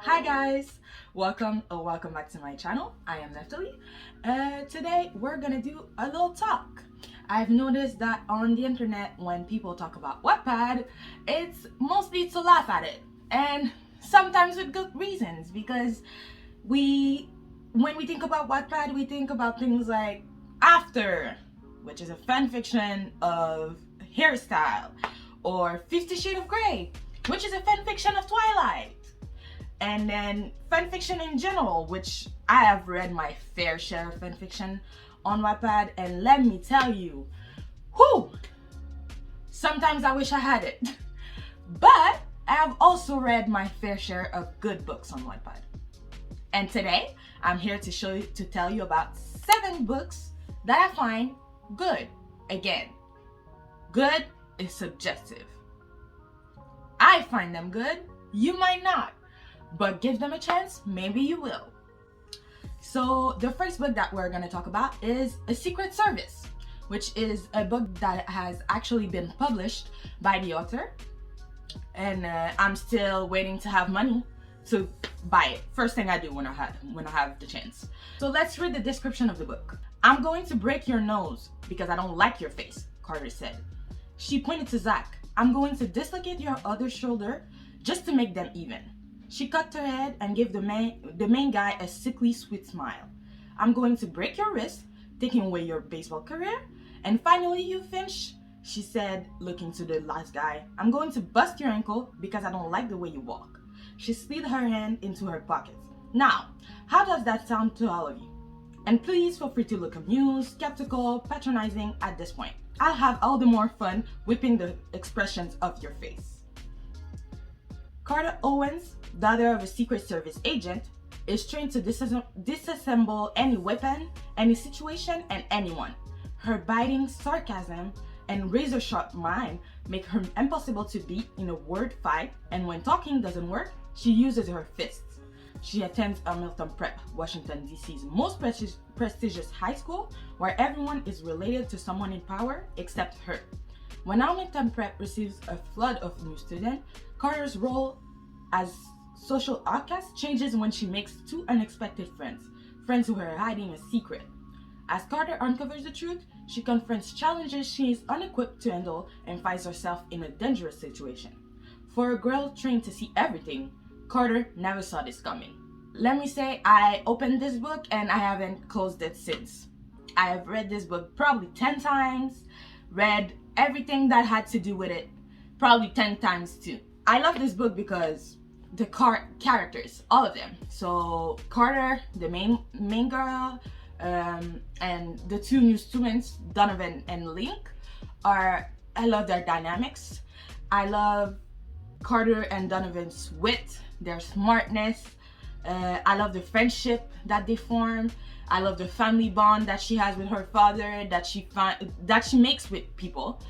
Hi guys, welcome back to my channel. I am Neftali. Today we're gonna do a little talk. I've noticed that on the internet when people talk about Wattpad, it's mostly to laugh at it, and sometimes with good reasons, because when we think about Wattpad, we think about things like After, which is a fan fiction of hairstyle, or 50 Shades of Grey, which is a fan fiction of Twilight. And then fanfiction in general, which I have read my fair share of fanfiction on Wattpad, and let me tell you, whew, sometimes I wish I had it. But I have also read my fair share of good books on Wattpad. And today, I'm here to tell you about 7 books that I find good. Again, good is subjective. I find them good, you might not. But give them a chance, maybe you will. So the first book that we're going to talk about is A Secret Service, which is a book that has actually been published by the author. And I'm still waiting to have money to buy it. First thing I do when I have the chance. So let's read the description of the book. "I'm going to break your nose because I don't like your face," Carter said. She pointed to Zach. "I'm going to dislocate your other shoulder just to make them even." She cut her head and gave the main guy a sickly sweet smile. "I'm going to break your wrist, taking away your baseball career. And finally, you Finch," she said, looking to the last guy. "I'm going to bust your ankle because I don't like the way you walk." She slid her hand into her pocket. "Now, how does that sound to all of you? And please feel free to look amused, skeptical, patronizing at this point. I'll have all the more fun whipping the expressions of your face." Carter Owens, daughter of a Secret Service agent, is trained to disassemble any weapon, any situation, and anyone. Her biting sarcasm and razor-sharp mind make her impossible to beat in a word fight, and when talking doesn't work, she uses her fists. She attends Hamilton Prep, Washington, D.C.'s most prestigious high school, where everyone is related to someone in power except her. When Hamilton Prep receives a flood of new students, Carter's role as social outcast changes when she makes 2 unexpected friends who are hiding a secret. As Carter uncovers the truth, she confronts challenges she is unequipped to handle and finds herself in a dangerous situation. For a girl trained to see everything, Carter never saw this coming. Let me say, I opened this book and I haven't closed it since. I have read this book probably 10 times, read everything that had to do with it probably 10 times too. I love this book because the characters, all of them. So Carter, the main girl, and the 2 new students, Donovan and Link, I love their dynamics. I love Carter and Donovan's wit, their smartness. I love the friendship that they form. I love the family bond that she has with her father, that she makes with people.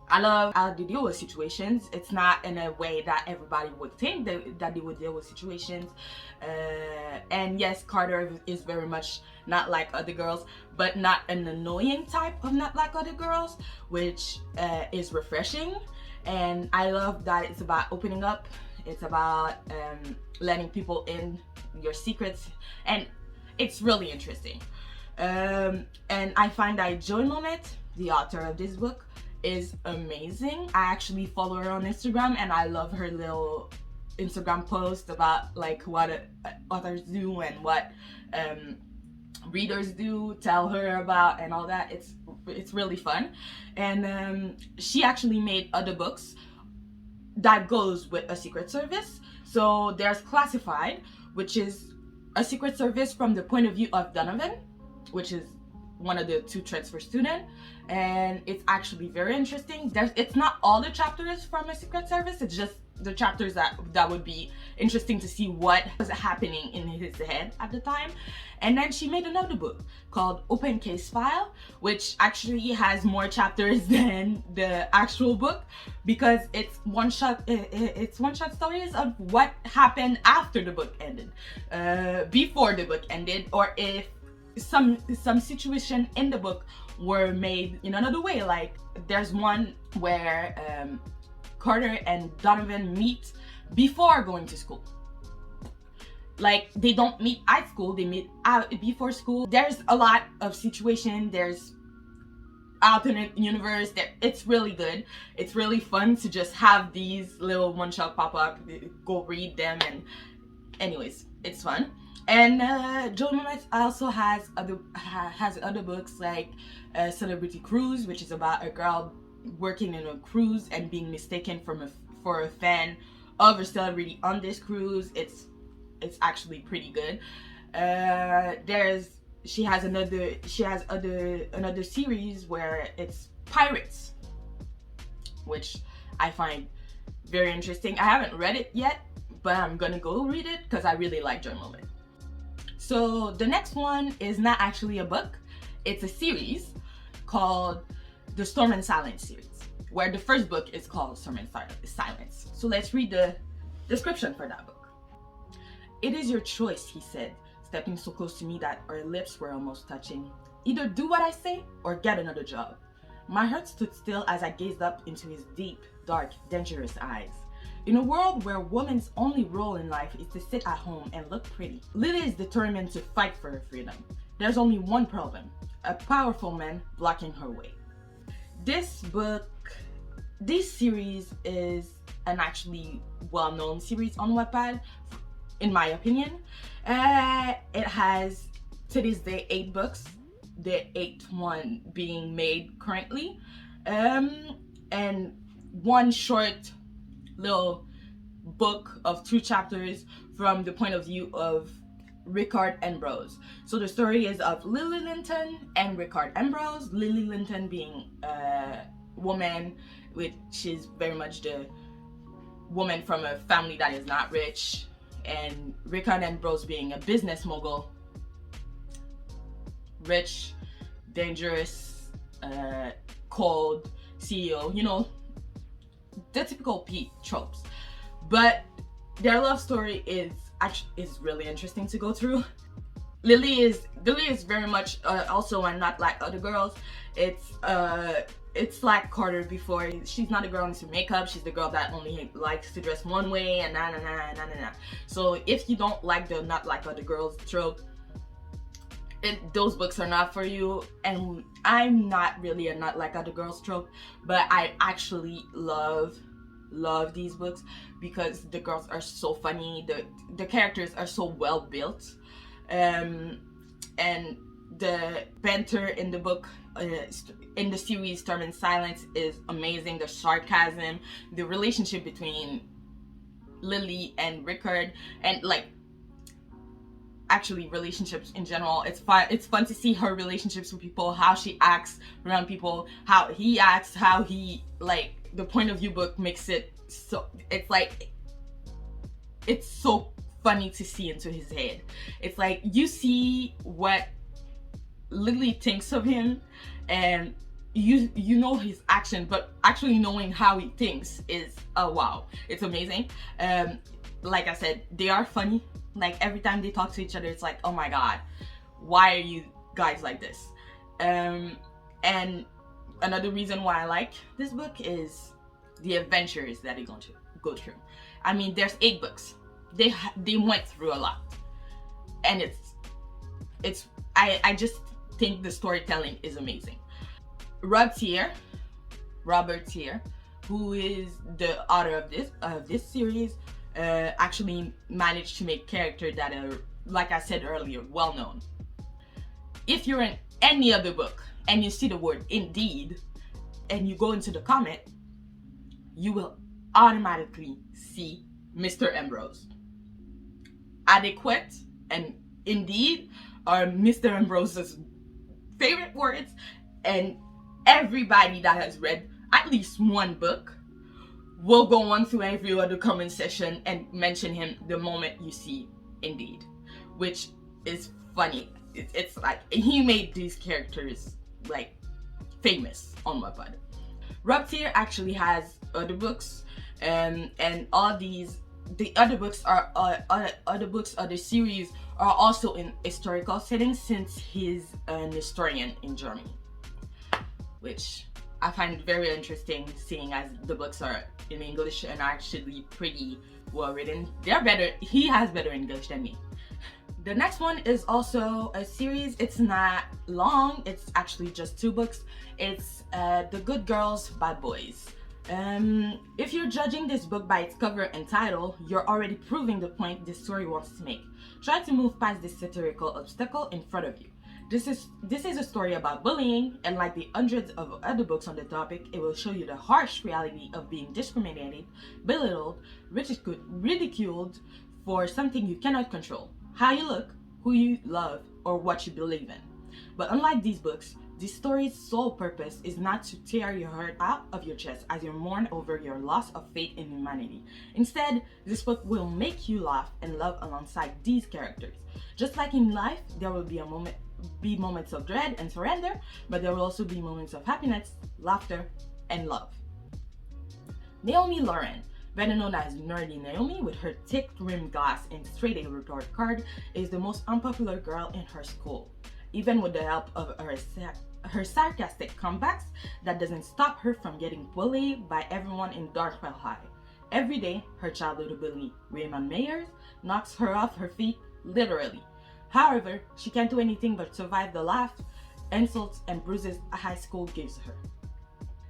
I love how they deal with situations. It's not in a way that everybody would think that they would deal with situations. And yes, Carter is very much not like other girls, but not an annoying type of not like other girls, which is refreshing. And I love that it's about opening up. It's about letting people in your secrets, and it's really interesting. And I find that Joy Moment, the author of this book, is amazing. I actually follow her on Instagram, and I love her little Instagram post about like what authors do and what readers do, tell her about, and all that. It's really fun. And she actually made other books that goes with A Secret Service. So there's Classified, which is a Secret Service from the point of view of Donovan, which is one of the 2 transfer students, and it's actually very interesting. It's not all the chapters from A Secret Service, it's just the chapters that would be interesting to see what was happening in his head at the time. And then she made another book called Open Case File, which actually has more chapters than the actual book, because it's one-shot stories of what happened after the book ended, before the book ended, or if some situation in the book were made in another way. Like there's one where Carter and Donovan meet before going to school. Like they don't meet at school, they meet out before school. There's a lot of situation, there's alternate universe that it's really good. It's really fun to just have these little one shot pop up, go read them, and anyways, it's fun. And Joe Mamet also has other books like Celebrity Cruise, which is about a girl working in a cruise and being mistaken for a fan of a celebrity on this cruise. It's actually pretty good. She has another series where it's pirates, which I find very interesting. I haven't read it yet, but I'm gonna go read it because I really like Joy Moment. So the next one is not actually a book, it's a series called the Storm and Silence series, where the first book is called Storm and Silence. So let's read the description for that book. "It is your choice," he said, stepping so close to me that our lips were almost touching. "Either do what I say or get another job." My heart stood still as I gazed up into his deep, dark, dangerous eyes. In a world where a woman's only role in life is to sit at home and look pretty, Lily is determined to fight for her freedom. There's only one problem: a powerful man blocking her way. This series is an actually well-known series on Wattpad, in my opinion. It has, to this day, 8 books, the 8th one being made currently, and one short little book of 2 chapters from the point of view of Rickard Ambrose. So the story is of Lily Linton and Rickard Ambrose. Lily Linton being a woman, which is very much the woman from a family that is not rich, and Rickard Ambrose being a business mogul, rich, dangerous, cold CEO, you know, the typical Pete tropes. But their love story is really interesting to go through. Lily is very much also, and not like other girls. It's like Carter before. She's not a girl into makeup. She's the girl that only likes to dress one way and na na na na na na. So if you don't like the not like other girls trope, those books are not for you. And I'm not really a not like other girls trope, but I actually love these books because the girls are so funny. The characters are so well built, and the banter in the book, in the series Storm and Silence, is amazing. The sarcasm, the relationship between Lily and Rickard, and like actually relationships in general. It's fun to see her relationships with people, how she acts around people, how he acts, how he, like, the point of view book makes it so, it's like, it's so funny to see into his head. It's like you see what Lily thinks of him, and you know his action, but actually knowing how he thinks is wow, it's amazing. Like I said, they are funny. Like every time they talk to each other, it's like, oh my god, why are you guys like this? And another reason why I like this book is the adventures that they're going to go through. I mean, there's 8 books. They went through a lot, and I just think the storytelling is amazing. Robert Tier, who is the author of this series, actually managed to make characters that are, like I said earlier, well known. If you're in any other book and you see the word indeed and you go into the comment, you will automatically see Mr. Ambrose. Adequate and indeed are Mr. Ambrose's favorite words, and everybody that has read at least one book will go on to every other comment section and mention him the moment you see indeed, which is funny. It's like he made these characters like famous on Wattpad. Rob Tier actually has other books, and all these, the other books are other series are also in historical settings, since he's an historian in Germany. which I find very interesting, seeing as the books are in English and are actually pretty well written. They're better. He has better English than me. The next one is also a series. It's not long. It's actually just 2 books. It's The Good Girls, Bad Boys. If you're judging this book by its cover and title, you're already proving the point this story wants to make. Try to move past this satirical obstacle in front of you. This is a story about bullying, and like the hundreds of other books on the topic, it will show you the harsh reality of being discriminated, belittled, ridiculed for something you cannot control. How you look, who you love, or what you believe in. But unlike these books, this story's sole purpose is not to tear your heart out of your chest as you mourn over your loss of faith in humanity. Instead, this book will make you laugh and love alongside these characters. Just like in life, there will be moments of dread and surrender, but there will also be moments of happiness, laughter, and love. Naomi Lauren, better known as Nerdy Naomi, with her thick rimmed glass and straight A report card, is the most unpopular girl in her school. Even with the help of her sarcastic comebacks, that doesn't stop her from getting bullied by everyone in Dartwell High. Every day, her childhood bully, Raymond Mayers, knocks her off her feet, literally. However, she can't do anything but survive the laugh, insults, and bruises a high school gives her.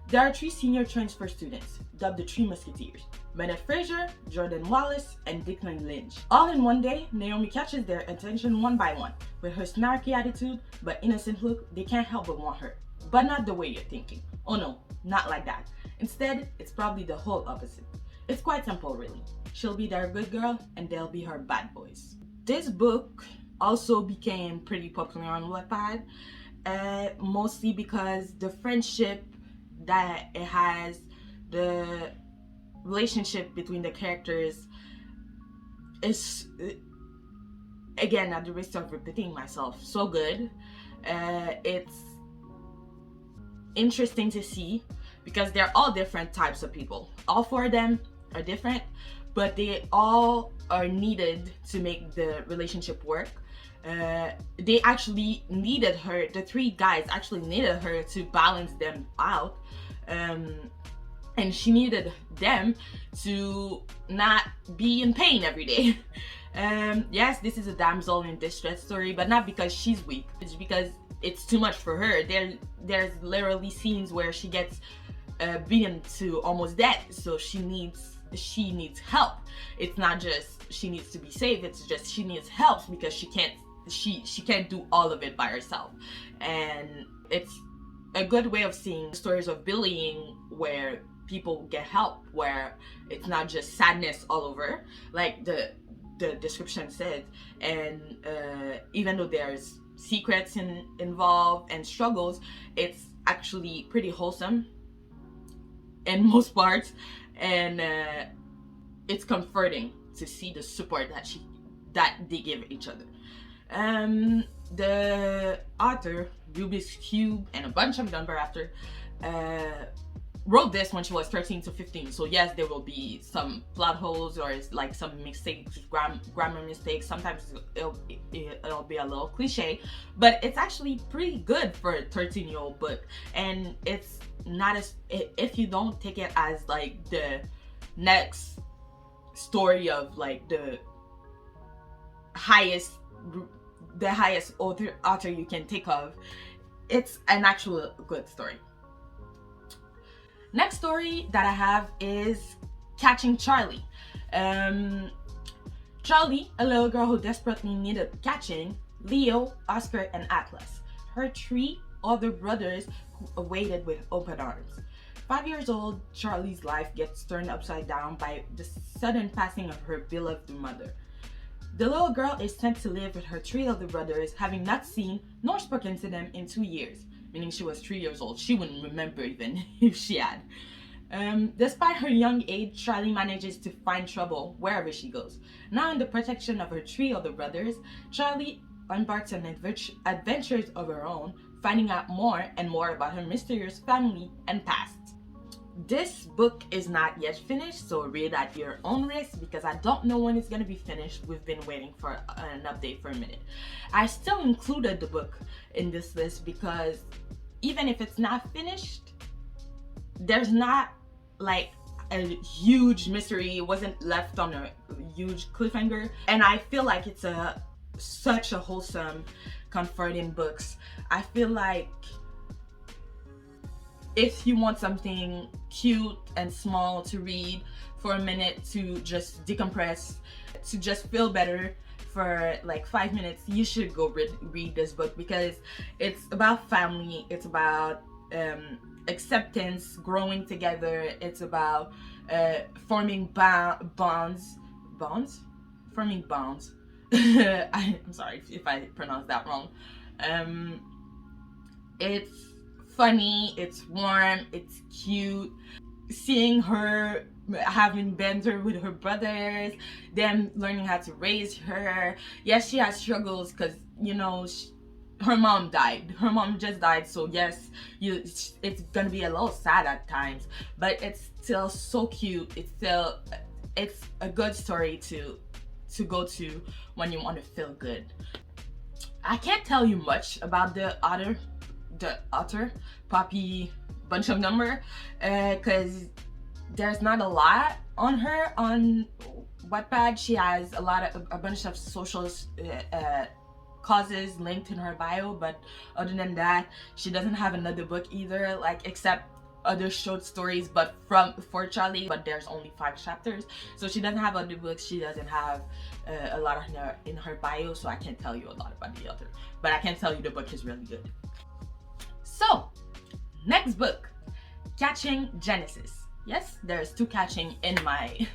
There are 3 senior transfer students, dubbed the 3 Musketeers: Bennett Fraser, Jordan Wallace, and Declan Lynch. All in one day, Naomi catches their attention one by one. With her snarky attitude but innocent look, they can't help but want her. But not the way you're thinking. Oh no, not like that. Instead, it's probably the whole opposite. It's quite simple, really. She'll be their good girl, and they'll be her bad boys. This book also became pretty popular on Wattpad, mostly because the friendship that it has, the relationship between the characters is, again, at the risk of repeating myself, so good. It's interesting to see because they're all different types of people. All 4 of them are different, but they all are needed to make the relationship work. They actually needed her, the 3 guys actually needed her to balance them out. And she needed them to not be in pain every day. Yes, this is a damsel in distress story, but not because she's weak. It's because it's too much for her. There's literally scenes where she gets beaten to almost death, so she needs help. It's not just she needs to be saved, it's just she needs help because she can't do all of it by herself. And it's a good way of seeing stories of bullying where people get help, where it's not just sadness all over, like the description said. And even though there's secrets involved and struggles, it's actually pretty wholesome in most parts, and it's comforting to see the support that they give each other. The author, Rubik's Cube and a bunch of number after, wrote this when she was 13 to 15. So yes, there will be some plot holes or like some mistakes, grammar mistakes. Sometimes it'll be a little cliche, but it's actually pretty good for a 13-year-old book. And it's not as, if you don't take it as like the next story of like the highest author you can think of, it's an actual good story. Next story that I have is Catching Charlie. Charlie, a little girl who desperately needed catching, Leo, Oscar, and Atlas, her 3 other brothers who awaited with open arms. 5 years old, Charlie's life gets turned upside down by the sudden passing of her beloved mother. The little girl is sent to live with her 3 other brothers, having not seen nor spoken to them in 2 years, meaning she was 3 years old. She wouldn't remember even if she had. Despite her young age, Charlie manages to find trouble wherever she goes. Now in the protection of her 3 other brothers, Charlie embarks on adventures of her own, finding out more and more about her mysterious family and past. This book is not yet finished, so read at your own risk because I don't know when it's going to be finished. We've been waiting for an update for a minute. I still included the book in this list because even if it's not finished, there's not like a huge mystery. It wasn't left on a huge cliffhanger, and I feel like it's such a wholesome, comforting books. I feel like if you want something cute and small to read for a minute, to just decompress, to just feel better for like 5 minutes, you should go read this book, because it's about family, it's about acceptance, growing together, it's about forming bonds. I'm sorry if I pronounced that wrong. It's funny, it's warm, it's cute. Seeing her having banter with her brothers, them learning how to raise her. Yes, she has struggles because, you know, her mom died. Her mom just died, so yes, it's gonna be a little sad at times, but it's still so cute. It's a good story to go to when you want to feel good. I can't tell you much about the author, Poppy bunch of number, because there's not a lot on her on Wattpad. She has a bunch of social causes linked in her bio, but other than that, she doesn't have another book either, like except other short stories, but for Charlie, but there's only 5 chapters, so she doesn't have other books. She doesn't have a lot in her bio, so I can't tell you a lot about the author, but I can tell you the book is really good. So next book, Catching Genesis. Yes, there's 2 catching in my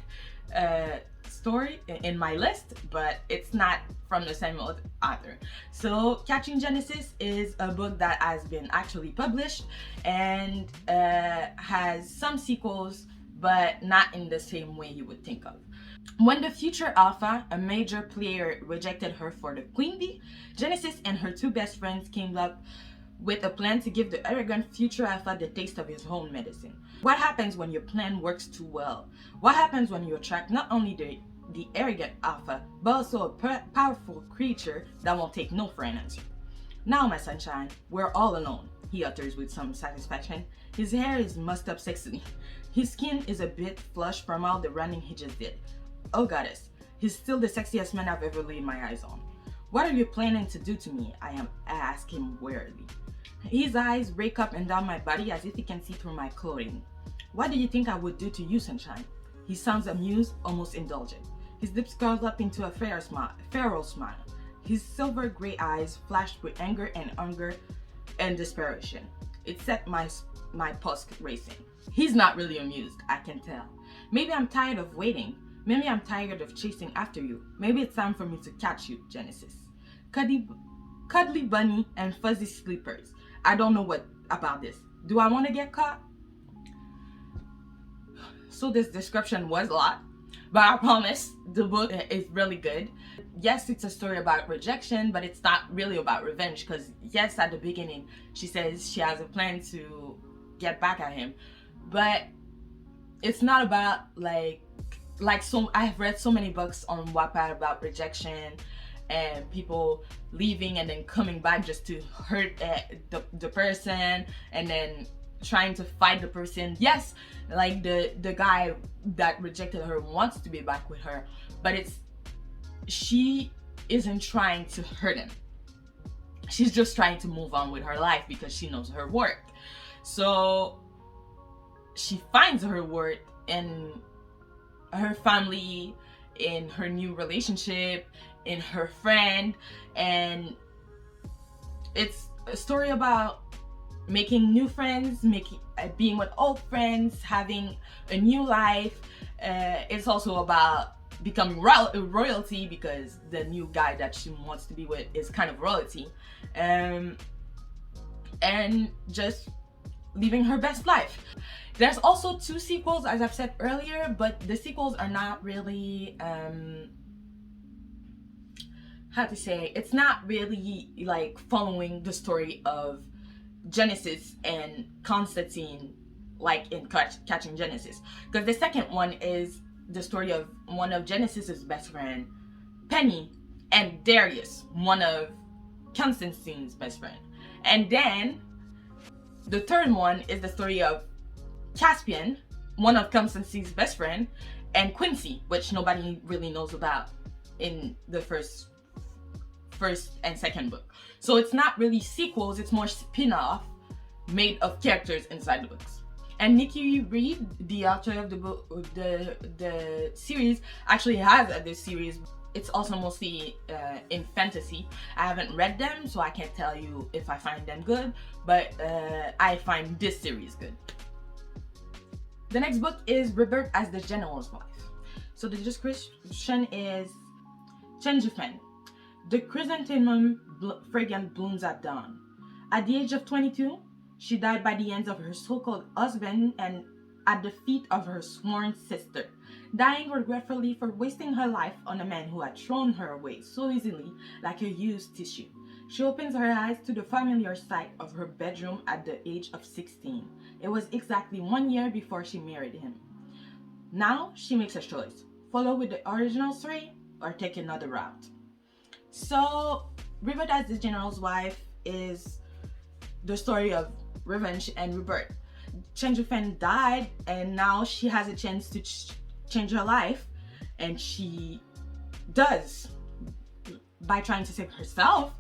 story, in my list, but it's not from the same author. So Catching Genesis is a book that has been actually published and has some sequels, but not in the same way you would think of. When the future Alpha, a major player, rejected her for the Queen Bee, Genesis and her 2 best friends came up with a plan to give the arrogant future Alpha the taste of his own medicine. What happens when your plan works too well? What happens when you attract not only the arrogant Alpha, but also a powerful creature that won't take no for an answer? Now, my sunshine, we're all alone, he utters with some satisfaction. His hair is mussed up sexily. His skin is a bit flushed from all the running he just did. Oh goddess, he's still the sexiest man I've ever laid my eyes on. What are you planning to do to me? I ask him wearily. His eyes rake up and down my body as if he can see through my clothing. What do you think I would do to you, sunshine? He sounds amused, almost indulgent. His lips curled up into a feral smile. His silver gray eyes flashed with anger and desperation. It set my pulse racing. He's not really amused, I can tell. Maybe I'm tired of waiting. Maybe I'm tired of chasing after you. Maybe it's time for me to catch you, Genesis. Cuddly bunny and fuzzy sleepers. I don't know what about this. Do I want to get caught? So this description was a lot, but I promise the book is really good. Yes, it's a story about rejection, but it's not really about revenge, because yes, at the beginning she says she has a plan to get back at him, but it's not about like so. I've read so many books on Wattpad about rejection and people leaving and then coming back just to hurt the person and then trying to fight the person. Yes, like the guy that rejected her wants to be back with her, but she isn't trying to hurt him. She's just trying to move on with her life because she knows her worth. So she finds her worth in her family, in her new relationship, in her friend, and it's a story about making new friends, being with old friends, having a new life. It's also about becoming royalty, because the new guy that she wants to be with is kind of royalty, and just living her best life. There's also 2 sequels, as I've said earlier, but the sequels are not really how to say, it's not really like following the story of Genesis and Constantine like in Catching Genesis, because the second one is the story of one of Genesis's best friend, Penny, and Darius, one of Constantine's best friend. And then The third one is the story of Caspian, one of Constance's best friend, and Quincy, which nobody really knows about in the first and second book. So it's not really sequels, it's more spin-off made of characters inside the books. And Nikki Reed, the author of the book, the series, actually has other series. It's also mostly in fantasy. I haven't read them, so I can't tell you if I find them good, but I find this series good. The next book is Rebirth as the General's Wife. So the description is Chen Jufen. The chrysanthemum fragrance blooms at dawn. At the age of 22, she died by the hands of her so-called husband and at the feet of her sworn sister, dying regretfully for wasting her life on a man who had thrown her away so easily like a used tissue. She opens her eyes to the familiar sight of her bedroom at the age of 16. It was exactly 1 year before she married him. Now she makes a choice: follow with the original story or take another route. So, Rebirth as the General's Wife is the story of revenge and rebirth. Chen Jufen died, and now she has a chance to change her life, and she does by trying to save herself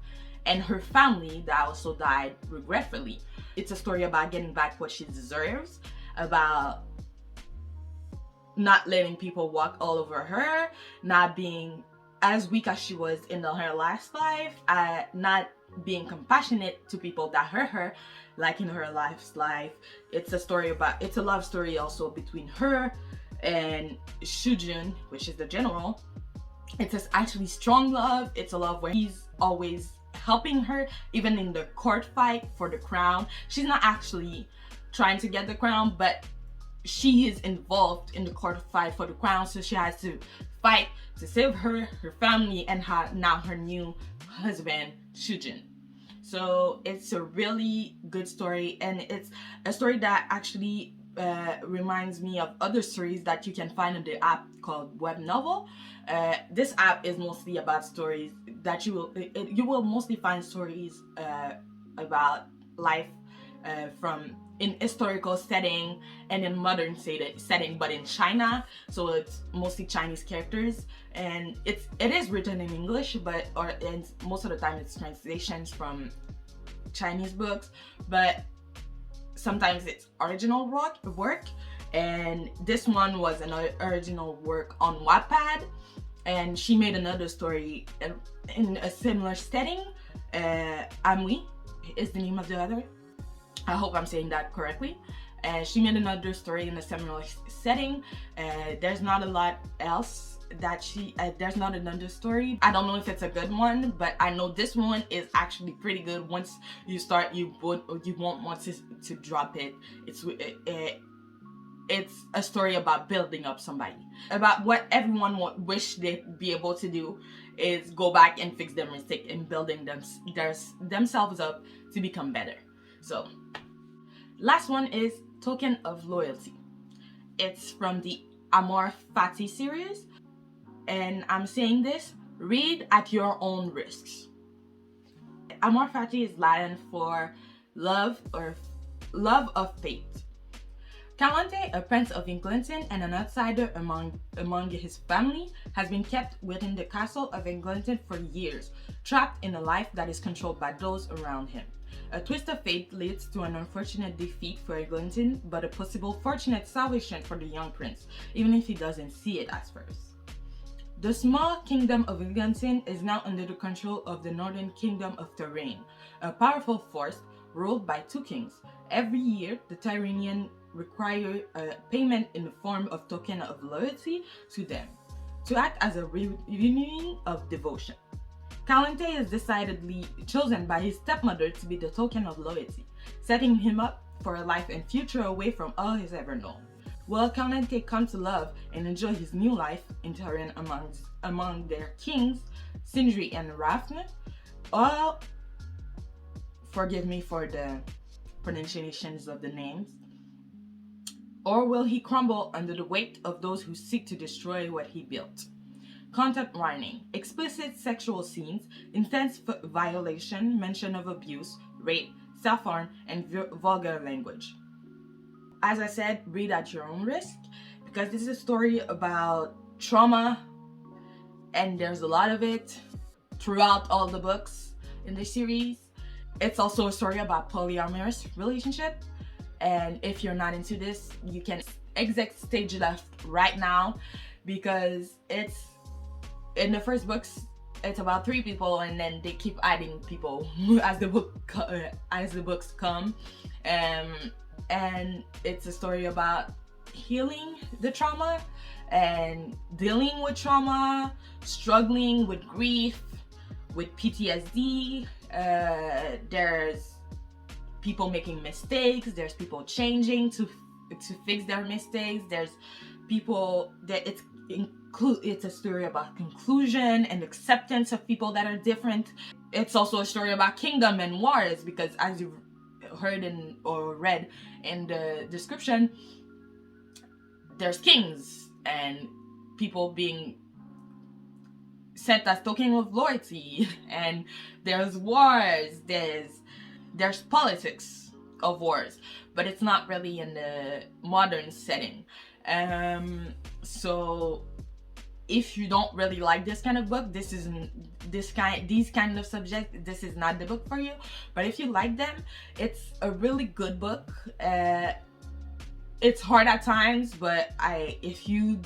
and her family that also died regretfully. It's a story about getting back what she deserves, about not letting people walk all over her, not being as weak as she was in her last life, not being compassionate to people that hurt her like in her last life. It's a love story also between her and Shujun, which is the general. It's actually strong love. It's a love where he's always helping her, even in the court fight for the crown. She's not actually trying to get the crown, but she is involved in the court fight for the crown, so she has to fight to save her family, and now her new husband, Shujin. So it's a really good story, and it's a story that actually reminds me of other stories that you can find on the app called Web Novel. This app is mostly about stories that you will mostly find stories about life from in historical setting and in modern setting, but in China. So it's mostly Chinese characters, and it is written in English, and most of the time it's translations from Chinese books, but sometimes it's original work. And this one was an original work on Wattpad, and she made another story in a similar setting. Amui is the name of the other. I hope I'm saying that correctly. She made another story in a similar setting. There's not a lot else that there's not another story. I don't know if it's a good one, but I know this one is actually pretty good. Once you start, you won't want to drop it. It's a story about building up somebody, about what everyone wish they'd be able to do is go back and fix their mistake and building themselves up to become better. So last one is Token of Loyalty. It's from the Amor Fati series, and I'm saying this, read at your own risks. Amor Fati is Latin for love or love of fate. Calante, a prince of Eglinton and an outsider among his family, has been kept within the castle of Eglinton for years, trapped in a life that is controlled by those around him. A twist of fate leads to an unfortunate defeat for Eglinton, but a possible fortunate salvation for the young prince, even if he doesn't see it at first. The small kingdom of Eglinton is now under the control of the northern kingdom of Tyrrane, a powerful force ruled by two kings. Every year, the Tyrranian require a payment in the form of token of loyalty to them, to act as a reunion of devotion. Calante is decidedly chosen by his stepmother to be the token of loyalty, setting him up for a life and future away from all he's ever known. Will Calante come to love and enjoy his new life in Tyrrane among their kings, Sindri and Rafne? Or, forgive me for the pronunciations of the names, or will he crumble under the weight of those who seek to destroy what he built? Content warning: explicit sexual scenes, intense violation, mention of abuse, rape, self-harm, and vulgar language. As I said, read at your own risk, because this is a story about trauma, and there's a lot of it throughout all the books in the series. It's also a story about polyamorous relationship, and if you're not into this, you can exit stage left right now, because it's in the first books it's about 3 people, and then they keep adding people as the books come, and it's a story about healing the trauma and dealing with trauma, struggling with grief, with PTSD. There's people making mistakes, there's people changing to fix their mistakes, there's people that it's a story about conclusion and acceptance of people that are different. It's also a story about kingdom and wars, because as you heard or read in the description, there's kings and people being sent as token of loyalty, and there's wars, there's politics of wars, but it's not really in the modern setting. So if you don't really like this kind of book, these kind of subjects, this is not the book for you. But if you like them, it's a really good book. It's hard at times, but if you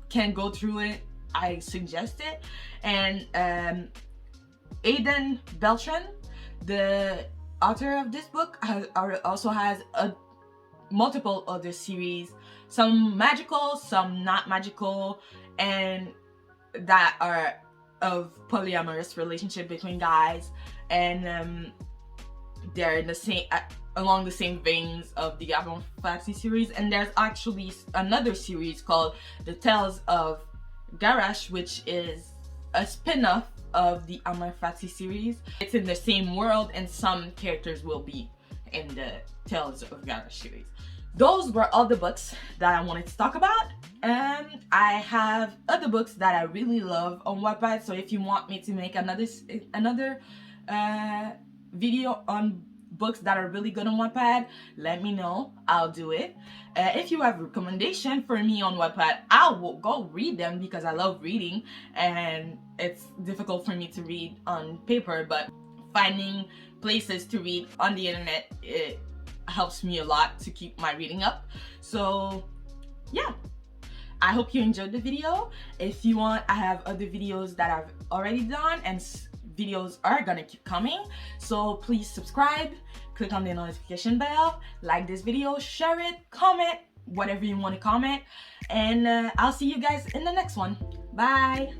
can go through it, I suggest it. And Aidan Beltran, the author of this book, also has multiple other series, some magical, some not magical, and that are of polyamorous relationship between guys, and they're in the same along the same veins of the Avant Fantasy series. And there's actually another series called The Tales of Garash, which is a spin-off of the Avant Fantasy series. It's in the same world, and some characters will be in the Tales of Garash series. Those were all the books that I wanted to talk about, and I have other books that I really love on Wattpad. So if you want me to make another video on books that are really good on Wattpad, let me know. I'll do it. If you have a recommendation for me on Wattpad, I will go read them, because I love reading, and it's difficult for me to read on paper, but finding places to read on the internet, it helps me a lot to keep my reading up. So yeah, I hope you enjoyed the video. If you want, I have other videos that I've already done, and videos are gonna keep coming. So please subscribe, click on the notification bell, like this video, share it, comment whatever you want to comment, and I'll see you guys in the next one. Bye.